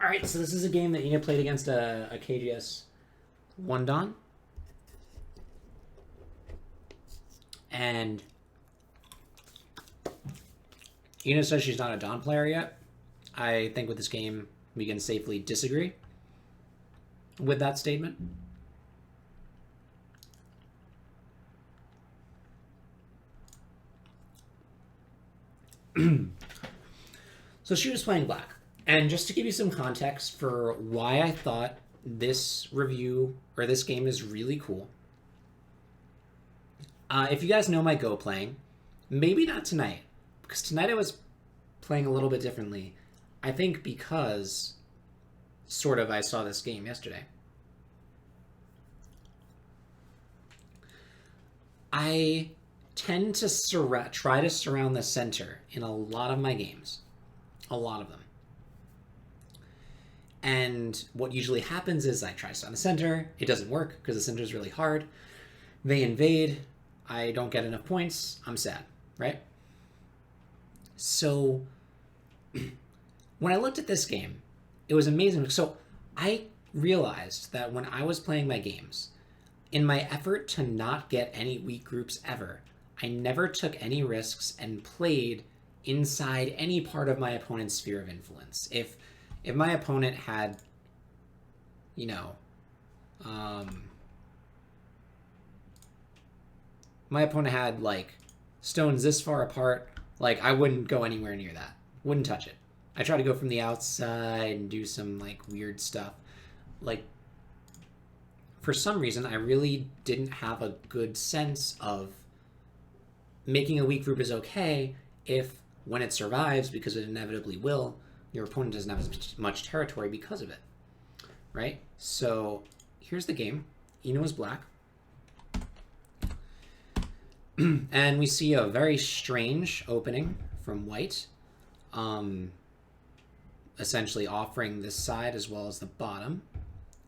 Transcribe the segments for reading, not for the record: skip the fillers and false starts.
All right, so this is a game that Ina played against a KGS one Don, and Ina says she's not a Don player yet. I think with this game we can safely disagree with that statement. So she was playing black. And just to give you some context for why I thought this review or this game is really cool, if you guys know my Go playing, maybe not tonight, because tonight I was playing a little bit differently. I think because sort of I saw this game yesterday. I tend to try to surround the center in a lot of my games. A lot of them. And what usually happens is I try to surround the center. It doesn't work because the center is really hard. They invade. I don't get enough points. I'm sad, right? So when I looked at this game, it was amazing. So I realized that when I was playing my games, in my effort to not get any weak groups ever, I never took any risks and played inside any part of my opponent's sphere of influence. If my opponent had, you know, my opponent had like stones this far apart, like I wouldn't go anywhere near that. Wouldn't touch it. I try to go from the outside and do some like weird stuff. Like for some reason, I really didn't have a good sense of making a weak group is okay if when it survives, because it inevitably will, your opponent doesn't have as much territory because of it, right? So here's the game. Ino is black. And we see a very strange opening from white, essentially offering this side as well as the bottom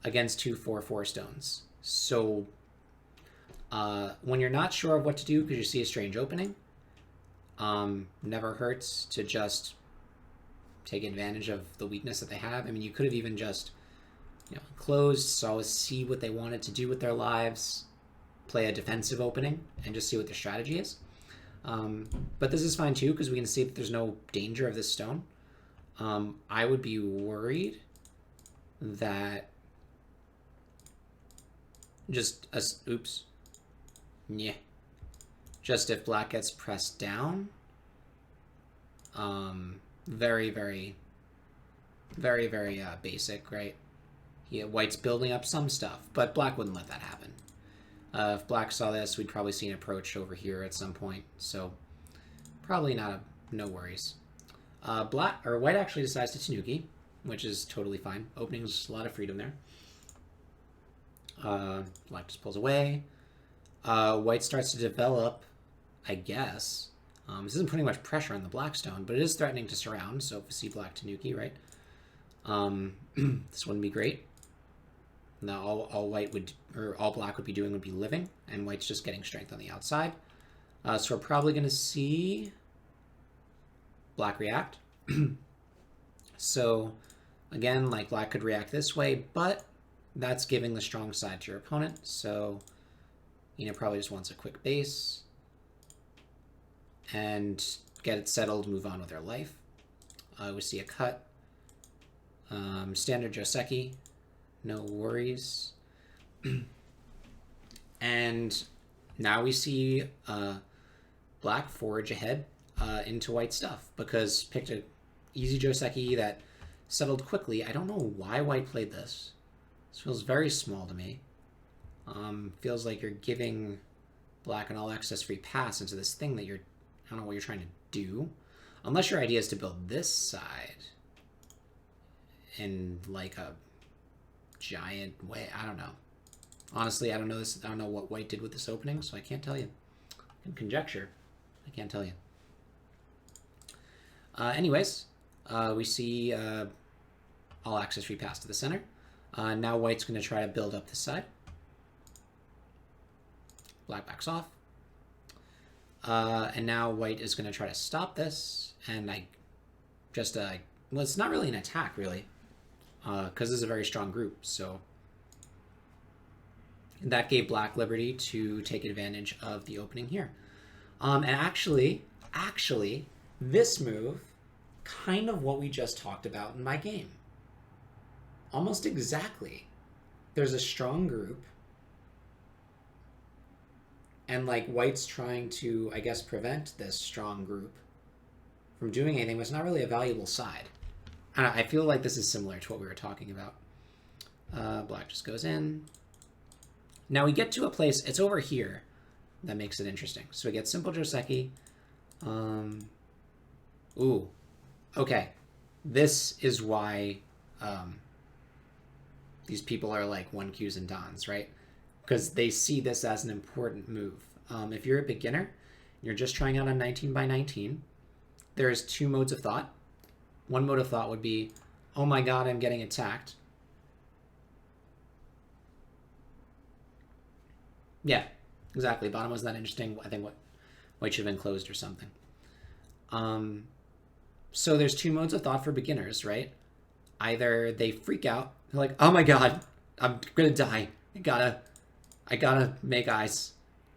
against 2 4/4 stones. So when you're not sure of what to do because you see a strange opening, never hurts to just take advantage of the weakness that they have. I mean, you could have even just, closed, so see what they wanted to do with their lives, play a defensive opening, and just see what their strategy is. But this is fine too, because we can see that there's no danger of this stone. I would be worried that just if black gets pressed down, very, very, very, very basic, right? White's building up some stuff, but black wouldn't let that happen. If black saw this, we'd probably see an approach over here at some point, so probably no worries. White actually decides to Tanuki, which is totally fine. Opening's a lot of freedom there. Black just pulls away. White starts to develop, I guess. This isn't putting much pressure on the black stone, but it is threatening to surround, so if we see black Tanuki, right? This wouldn't be great. Now all black would be doing would be living, and white's just getting strength on the outside. So we're probably going to see black react. So again, like black could react this way, but that's giving the strong side to your opponent. So probably just wants a quick base and get it settled, move on with their life. We see a cut. Standard Joseki. No worries. And now we see black forage ahead into white stuff because picked an easy Joseki that settled quickly. I don't know why white played this. This feels very small to me. Feels like you're giving black an all access free pass into this thing that I don't know what you're trying to do. Unless your idea is to build this side in like a giant way. I don't know. Honestly, I don't know this. I don't know what white did with this opening, so I can't tell you. I can conjecture. I can't tell you. Anyways, we see all access free pass to the center. Now white's going to try to build up this side. Black backs off. And now white is going to try to stop this. And well, it's not really an attack, really. because this is a very strong group. So that gave black liberty to take advantage of the opening here. And actually, this move, kind of what we just talked about in my game. Almost exactly. There's a strong group, and like white's trying to, I guess, prevent this strong group from doing anything, but it's not really a valuable side. I feel like this is similar to what we were talking about. Black just goes in. Now we get to a place, it's over here, that makes it interesting. So we get simple Joseki. Ooh. Okay. This is why these people are like 1Qs and Dons, right? Because they see this as an important move. If you're a beginner, you're just trying out a 19 by 19, there's two modes of thought. One mode of thought would be, oh my god, I'm getting attacked. Yeah, exactly. Bottom wasn't that interesting. I think what white should have been closed or something. So there's two modes of thought for beginners, right? Either they freak out, they're like, oh my god, I'm gonna die. I gotta make eyes.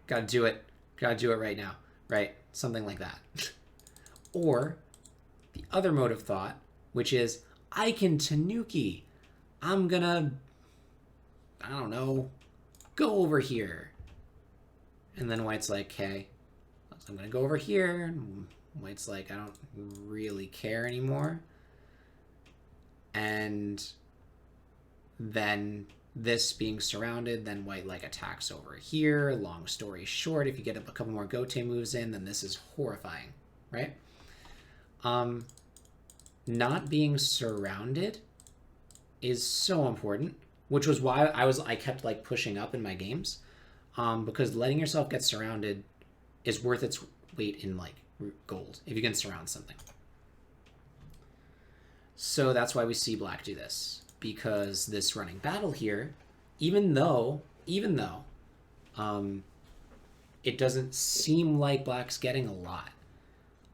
Gotta do it right now, right? Something like that. Or the other mode of thought, which is, I can Tanuki. I'm gonna, I don't know, go over here. And then white's like, okay, I'm gonna go over here. And white's like, I don't really care anymore. And then this being surrounded, then white like attacks over here. Long story short, if you get a couple more Gote moves in, then this is horrifying, right? Not being surrounded is so important, which was why I kept like pushing up in my games, because letting yourself get surrounded is worth its weight in like gold if you can surround something. So that's why we see black do this, because this running battle here, even though it doesn't seem like black's getting a lot,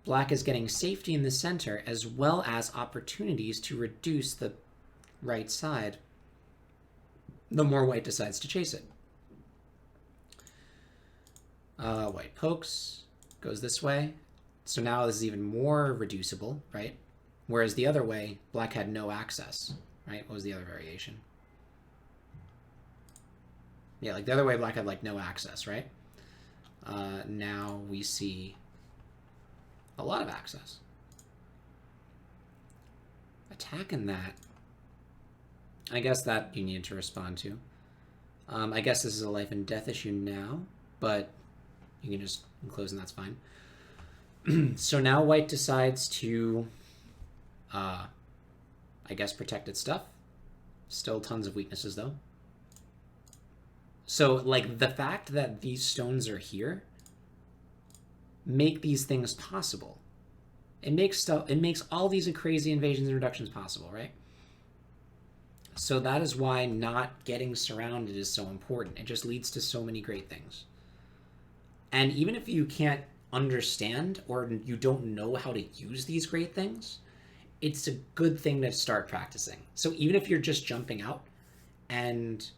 black is getting safety in the center as well as opportunities to reduce the right side the more white decides to chase it. White pokes, goes this way. So now this is even more reducible, right? Whereas the other way, black had no access, right? What was the other variation? Yeah, like the other way, black had like no access, right? Now we see a lot of access. Attacking that, I guess that you needed to respond to. I guess this is a life and death issue now, but you can just close and that's fine. So now white decides to, I guess, protect its stuff. Still tons of weaknesses, though. So, like, the fact that these stones are here make these things possible. It makes all these crazy invasions and reductions possible, right? So that is why not getting surrounded is so important. It just leads to so many great things. And even if you can't understand or you don't know how to use these great things, it's a good thing to start practicing. So even if you're just jumping out and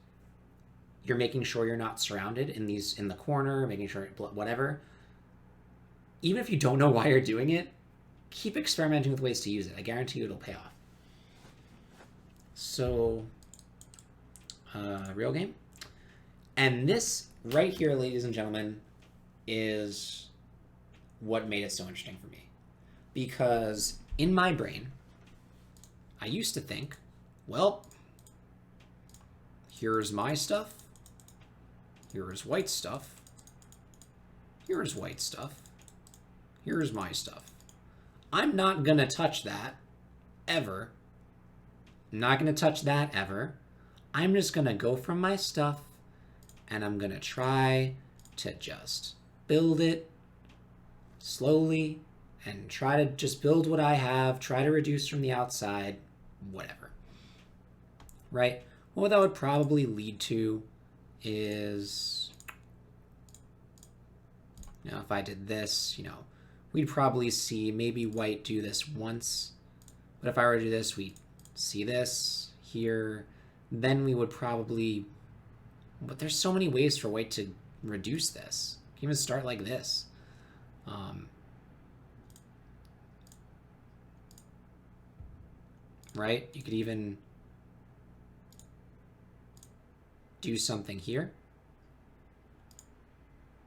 you're making sure you're not surrounded in the corner, making sure whatever, even if you don't know why you're doing it, keep experimenting with ways to use it. I guarantee you it'll pay off. So, real game. And this right here, ladies and gentlemen, is what made it so interesting for me. Because in my brain, I used to think, well, here's my stuff, here's white stuff, here's white stuff, here's my stuff. I'm not going to touch that ever. I'm not going to touch that ever. I'm just going to go from my stuff and I'm going to try to just build it slowly and try to just build what I have, try to reduce from the outside, whatever. Right? What that would probably lead to is, if I did this, we'd probably see maybe white do this once. But if I were to do this, we'd see this here, then we would probably... But there's so many ways for white to reduce this. You can even start like this. Right? You could even do something here.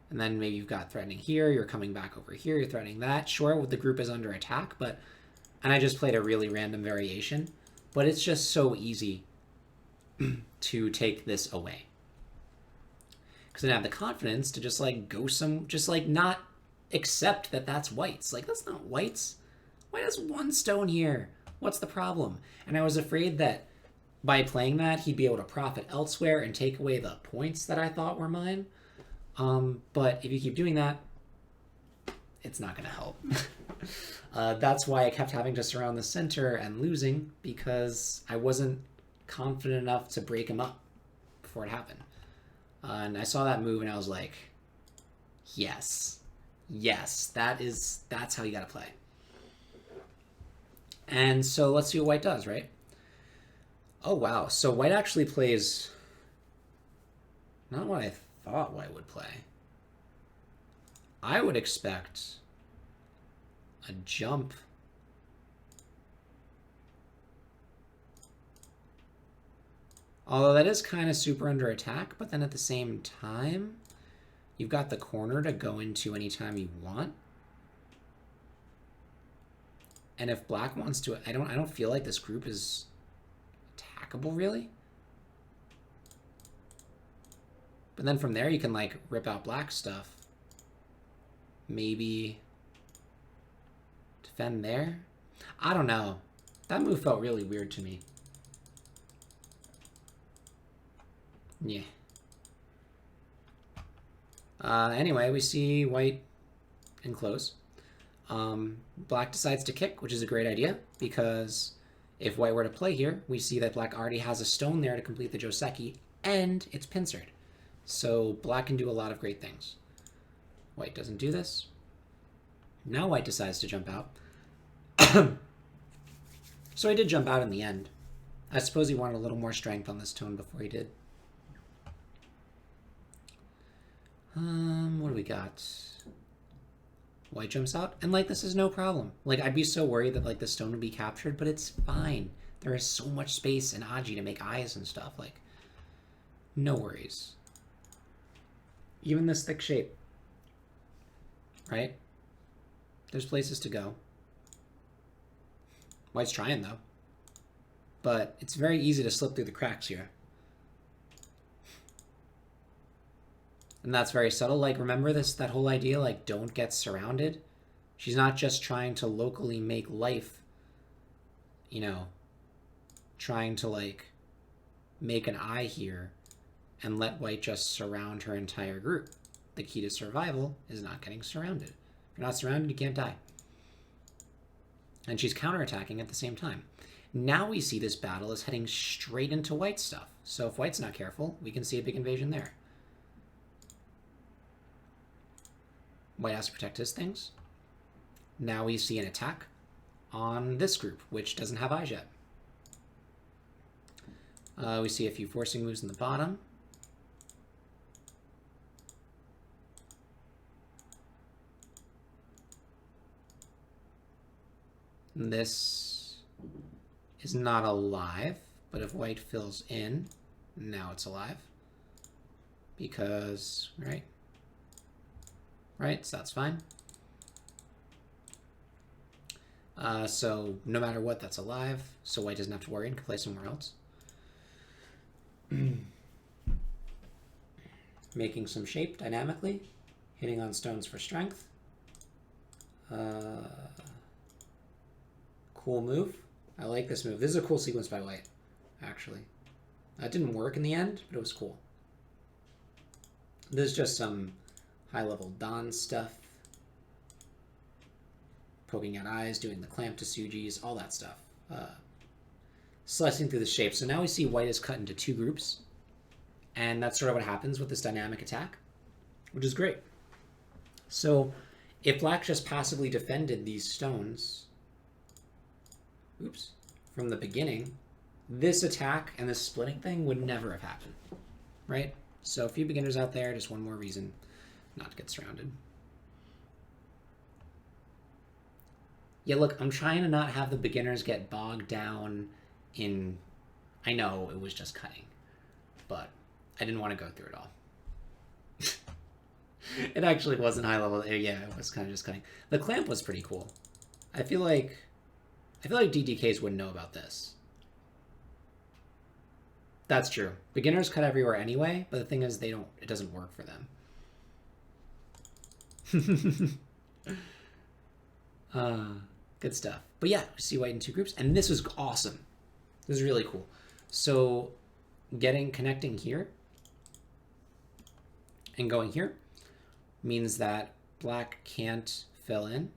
And then maybe you've got threatening here, you're coming back over here, you're threatening that. Sure, the group is under attack, but... And I just played a really random variation. But it's just so easy to take this away. Because then I have the confidence to just, like, go some... Just, like, not accept that that's whites. Like, that's not whites. White has one stone here. What's the problem? And I was afraid that by playing that, he'd be able to profit elsewhere and take away the points that I thought were mine. But if you keep doing that, it's not going to help. That's why I kept having to surround the center and losing, because I wasn't confident enough to break him up before it happened. And I saw that move and I was like, yes, that's how you got to play. And so let's see what white does, right? Oh, wow. So white actually plays not what I thought white would play. I would expect a jump. Although that is kind of super under attack, but then at the same time, you've got the corner to go into anytime you want. And if black wants to, I don't feel like this group is attackable really. But then from there you can like rip out black stuff. Maybe defend there. I don't know. That move felt really weird to me. Yeah. Anyway, we see white enclose. Black decides to kick, which is a great idea, because if white were to play here, we see that black already has a stone there to complete the Joseki, and it's pincered. So black can do a lot of great things. White doesn't do this. Now white decides to jump out. So he did jump out in the end. I suppose he wanted a little more strength on this tone before he did. What do we got? White jumps out, and like this is no problem. Like I'd be so worried that like the stone would be captured, but it's fine. There is so much space in Aji to make eyes and stuff. Like, no worries. Even this thick shape, right? There's places to go. White's trying though, but it's very easy to slip through the cracks here. And that's very subtle. Like, remember that whole idea, like, don't get surrounded? She's not just trying to locally make life, you know, trying to, like, make an eye here and let white just surround her entire group. The key to survival is not getting surrounded. If you're not surrounded, you can't die. And she's counterattacking at the same time. Now we see this battle is heading straight into white stuff. So if white's not careful, we can see a big invasion there. White has to protect his things. Now we see an attack on this group, which doesn't have eyes yet. We see a few forcing moves in the bottom. This is not alive, but if white fills in, now it's alive. Because, right? Right, so that's fine. So no matter what, that's alive. So white doesn't have to worry and can play somewhere else. Making some shape dynamically. Hitting on stones for strength. Cool move. I like this move. This is a cool sequence by white, actually. That didn't work in the end, but it was cool. This is just some high-level Don stuff. Poking out eyes, doing the clamp to Sujis, all that stuff. Slicing through the shape. So now we see white is cut into two groups. And that's sort of what happens with this dynamic attack, which is great. So if black just passively defended these stones, oops, from the beginning, this attack and this splitting thing would never have happened, right? So a few beginners out there, just one more reason not to get surrounded. Yeah, look, I'm trying to not have the beginners get bogged down in... I know it was just cutting, but I didn't want to go through it all. It actually wasn't high level. Yeah, it was kind of just cutting. The clamp was pretty cool. I feel like DDKs wouldn't know about this. That's true. Beginners cut everywhere anyway, but the thing is it doesn't work for them. Good stuff. But yeah, we see white in two groups, and this was awesome. This is really cool. So connecting here and going here means that black can't fill in.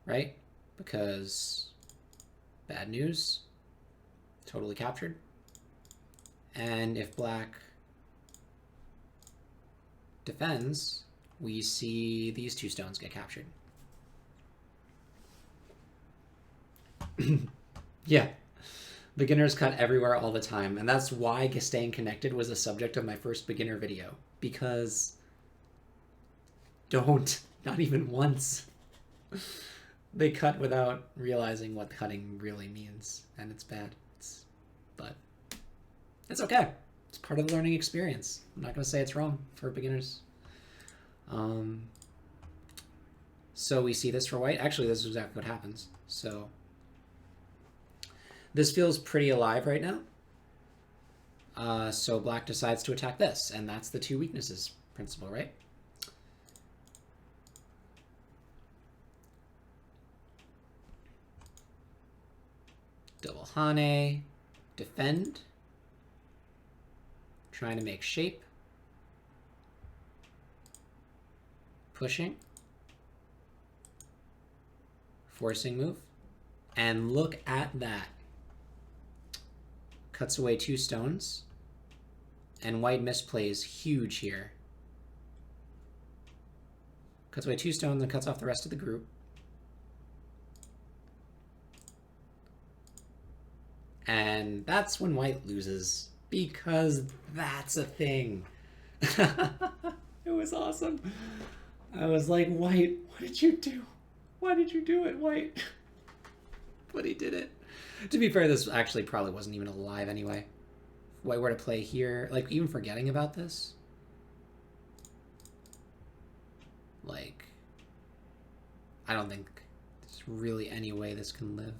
Right? Because bad news, totally captured. And if black defends, we see these two stones get captured. Yeah. Beginners cut everywhere all the time, and that's why staying connected was the subject of my first beginner video. Because not even once. They cut without realizing what cutting really means, and it's bad. But it's okay. It's part of the learning experience. I'm not going to say it's wrong for beginners. So we see this for white. Actually, this is exactly what happens. So this feels pretty alive right now. So black decides to attack this, and that's the two weaknesses principle, right? Double Hane, defend, trying to make shape, pushing, forcing move, and look at that. Cuts away two stones, and white misplays huge here. Cuts away two stones and cuts off the rest of the group. And that's when white loses, because that's a thing. It was awesome. I was like, white, what did you do? Why did you do it, white? But he did it. To be fair, this actually probably wasn't even alive anyway. If white were to play here, like, even forgetting about this. Like, I don't think there's really any way this can live.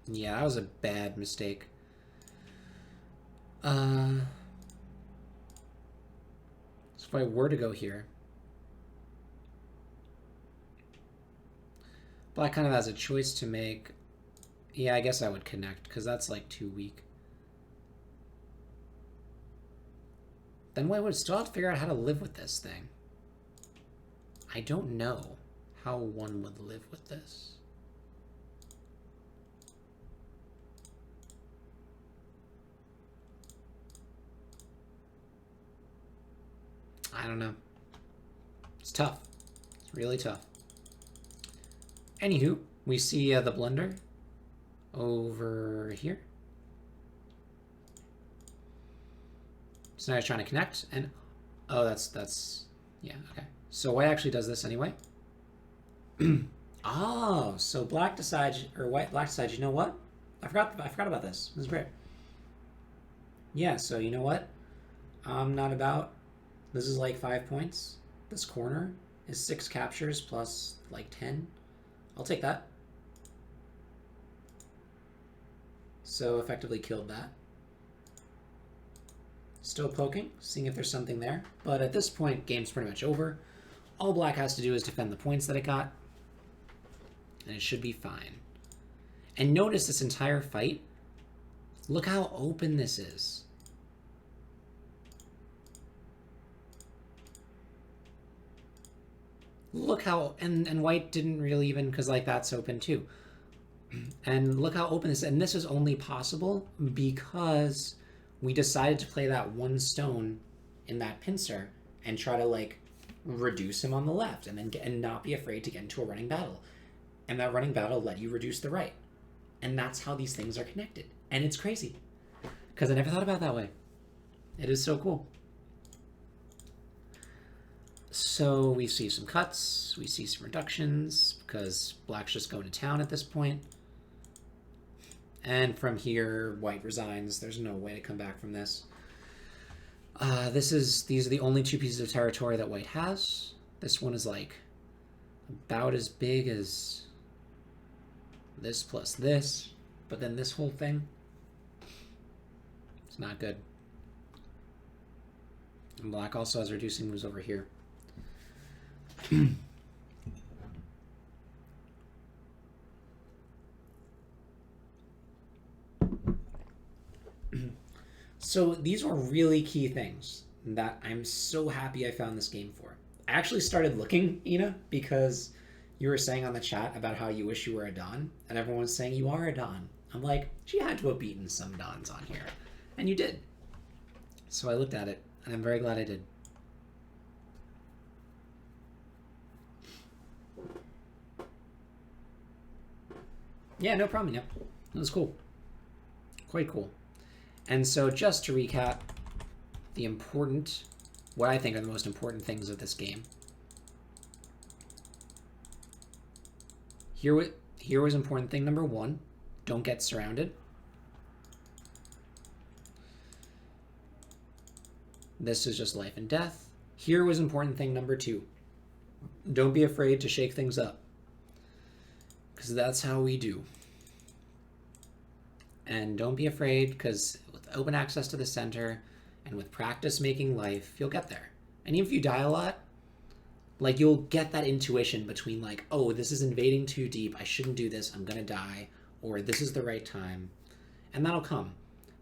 Yeah, that was a bad mistake. So if I were to go here, black kind of has a choice to make. Yeah, I guess I would connect, because that's like too weak. Then white would still have to figure out how to live with this thing. I don't know how one would live with this. I don't know. It's tough. It's really tough. Anywho, we see the blunder over here. So now he's trying to connect, and oh, that's yeah, okay. So white actually does this anyway. Oh, so black decides, or black decides, you know what? I forgot about this. This is great. Yeah, so you know what? I'm not about. This is like 5 points. This corner is 6 captures plus like 10. I'll take that. So effectively killed that. Still poking, seeing if there's something there. But at this point, game's pretty much over. All black has to do is defend the points that it got. And it should be fine. And notice this entire fight. Look how open this is. Look how, and white didn't really even, because like that's open too. And look how open this is. And this is only possible because we decided to play that one stone in that pincer and try to like reduce him on the left, and then and not be afraid to get into a running battle. And that running battle let you reduce the right. And that's how these things are connected. And it's crazy. Because I never thought about it that way. It is so cool. So we see some cuts. We see some reductions. Because black's just going to town at this point. And from here, white resigns. There's no way to come back from this. These are the only two pieces of territory that white has. This one is like about as big as this plus this, but then this whole thing, it's not good. And black also has reducing moves over here. So these were really key things that I'm so happy I found this game for. I actually started looking, Ina, because you were saying on the chat about how you wish you were a Don, and everyone was saying you are a Don. I'm like, she had to have beaten some Dons on here. And you did. So I looked at it, and I'm very glad I did. Yeah, no problem, yep. It was cool. Quite cool. And so just to recap, what I think are the most important things of this game. Here was important thing number 1. Don't get surrounded. This is just life and death. Here was important thing number 2. Don't be afraid to shake things up. Because that's how we do. And don't be afraid, because with open access to the center and with practice making life, you'll get there. And even if you die a lot, like, you'll get that intuition between, like, oh, this is invading too deep, I shouldn't do this, I'm gonna die, or this is the right time, and that'll come.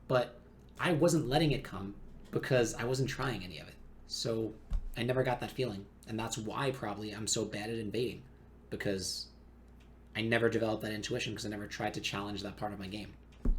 But I wasn't letting it come because I wasn't trying any of it. So I never got that feeling, and that's why probably I'm so bad at invading, because I never developed that intuition because I never tried to challenge that part of my game, right?